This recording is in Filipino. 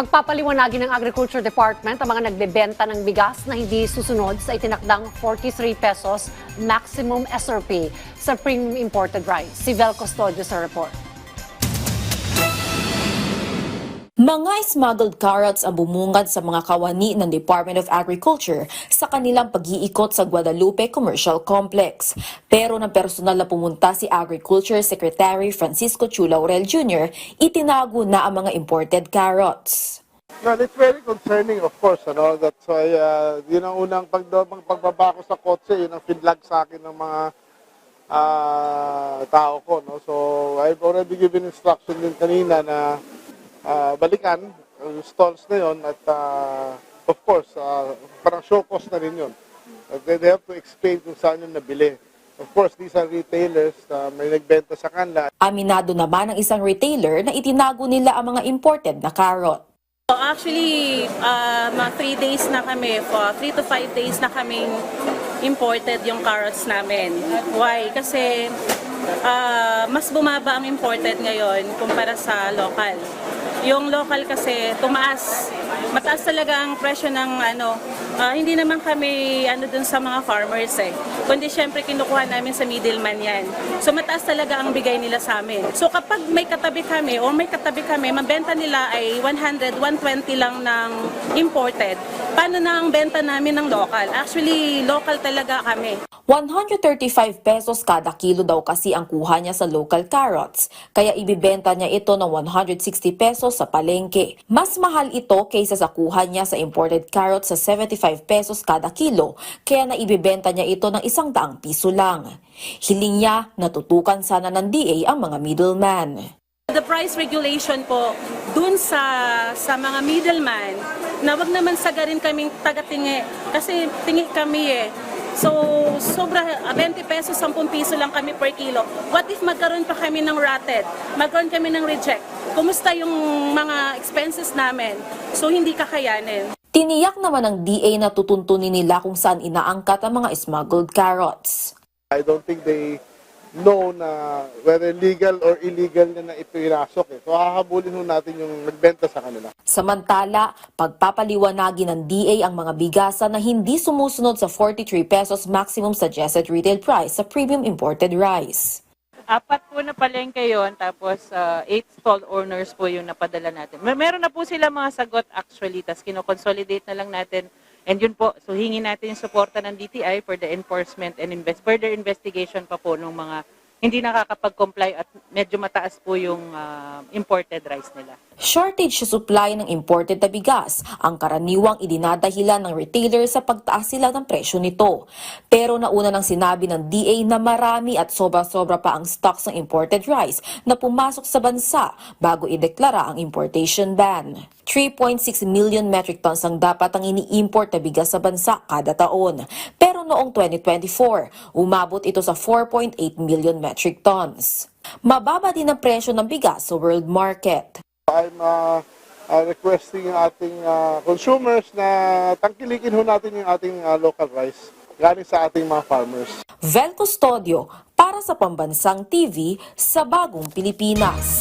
Pagpapaliwanagin ng Agriculture Department ang mga nagbebenta ng bigas na hindi susunod sa itinakdang 43 pesos maximum SRP sa premium imported rice. Si Vel Custodio sa report. Mga smuggled carrots ang bumungad sa mga kawani ng Department of Agriculture sa kanilang pag-iikot sa Guadalupe Commercial Complex. Pero nang personal na pumunta si Agriculture Secretary Francisco Chu Laurel Jr., itinago na ang mga imported carrots. Well, it's very concerning, of course. That's why, yun ang unang pagbaba ko sa kotse, yun ang feedback sa akin ng mga tao ko. No? So, I've already given instruction din kanina na balikan yung stalls na yun at of course, parang show cost na rin yun. They have to explain kung saan yun nabili. Of course, these are retailers na may nagbenta sa kanila. Aminado naman ng isang retailer na itinago nila ang mga imported na carrot. Actually, mga 3 days na kami, 3 to 5 days na kaming imported yung carrots namin. Why? Kasi mas bumaba ang imported ngayon kumpara sa local. Yung local kasi tumaas. Mataas talaga ang presyo ng hindi naman kami dun sa mga farmers kundi syempre kinukuha namin sa middleman yan. So mataas talaga ang bigay nila sa amin. So kapag may katabi kami, mabenta nila ay 100, 120 lang ng imported. Paano na ang benta namin ng local? Actually, local talaga kami. 135 pesos kada kilo daw kasi ang kuha niya sa local carrots, kaya ibibenta niya ito ng 160 pesos sa palengke. Mas mahal ito kaysa sa kuha niya sa imported carrots sa 75 pesos kada kilo, kaya naibibenta niya ito ng 100 piso lang. Hiling niya, natutukan sana ng DA ang mga middleman. The price regulation po dun sa mga middleman na wag naman sagarin kaming taga-tingi kasi tingi kami So, sobra 20 pesos, 10 piso lang kami per kilo. What if magkaroon pa kami ng rated? Magkaroon kami ng reject? Kumusta yung mga expenses namin? So, hindi kakayanin. Tiniyak naman ng DA na tutuntunin nila kung saan inaangkat ang mga smuggled carrots. I don't think they know na whether legal or illegal na ito irasok. So hahabulin natin yung nagbenta sa kanila. Samantala, pagpapaliwanagin ng DA ang mga bigasan na hindi sumusunod sa 43 pesos maximum suggested retail price sa premium imported rice. 4 po na palengke yun, tapos 8 stall owners po yung napadala natin. Meron na po sila mga sagot actually, tapos kinoconsolidate na lang natin. And yun po, so hingin natin yung suporta ng DTI for the enforcement and further investigation pa po ng mga hindi nakakapag-comply at medyo mataas po yung imported rice nila. Shortage sa supply ng imported na bigas ang karaniwang idinadahilan ng retailer sa pagtaas sila ng presyo nito. Pero nauna nang sinabi ng DA na marami at sobra-sobra pa ang stocks ng imported rice na pumasok sa bansa bago ideklara ang importation ban. 3.6 million metric tons ang dapat ang ini-import na bigas sa bansa kada taon. Pero noong 2024, umabot ito sa 4.8 million metric tons. Mababa din ang presyo ng bigas sa world market. I'm requesting yung ating consumers na tangkilikin natin yung ating local rice galing sa ating mga farmers. Vel Custodio para sa Pambansang TV sa Bagong Pilipinas.